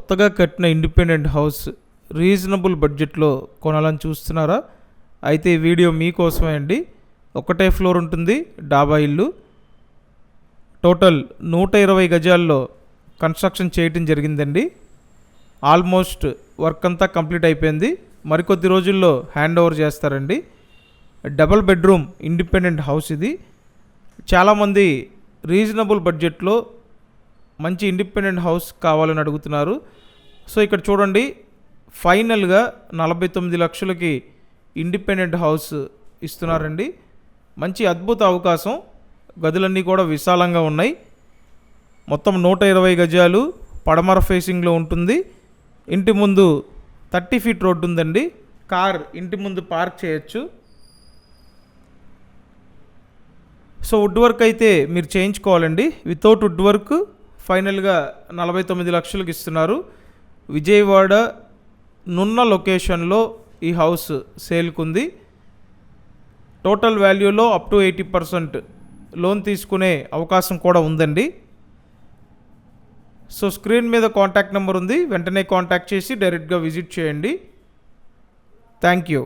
కొత్తగా కట్టిన independent house reasonable బడ్జెట్లో కొనాలని చూస్తున్నారా? అయితే ఈ వీడియో మీకోసమే అండి. ఒకటే ఫ్లోర్ ఉంటుంది, డాబా ఇల్లు. టోటల్ 120 గజాల్లో కన్స్ట్రక్షన్ చేయటం జరిగిందండి. ఆల్మోస్ట్ వర్క్ అంతా కంప్లీట్ అయిపోయింది. మరికొద్ది రోజుల్లో హ్యాండ్ ఓవర్ చేస్తారండి. డబుల్ బెడ్రూమ్ ఇండిపెండెంట్ హౌస్ ఇది. చాలామంది రీజనబుల్ బడ్జెట్లో మంచి ఇండిపెండెంట్ హౌస్ కావాలని అడుగుతున్నారు. సో ఇక్కడ చూడండి, ఫైనల్గా 49 లక్షలకి ఇండిపెండెంట్ హౌస్ ఇస్తున్నారండి. మంచి అద్భుత అవకాశం. గదులన్నీ కూడా విశాలంగా ఉన్నాయి. మొత్తం 120 గజాలు పడమర ఫేసింగ్లో ఉంటుంది. ఇంటి ముందు 30 ఫీట్ రోడ్డు ఉందండి. కార్ ఇంటి ముందు పార్క్ చేయొచ్చు. సో వుడ్ వర్క్ అయితే మీరు చేయించుకోవాలండి. వితౌట్ వుడ్ వర్క్ ఫైనల్గా 49 లక్షలకు ఇస్తున్నారు. విజయవాడ నున్న లొకేషన్లో ఈ హౌస్ సేల్కుంది. టోటల్ వాల్యూలో అప్ టు 80% లోన్ తీసుకునే అవకాశం కూడా ఉందండి. సో స్క్రీన్ మీద కాంటాక్ట్ నెంబర్ ఉంది, వెంటనే కాంటాక్ట్ చేసి డైరెక్ట్గా విజిట్ చేయండి. Thank you.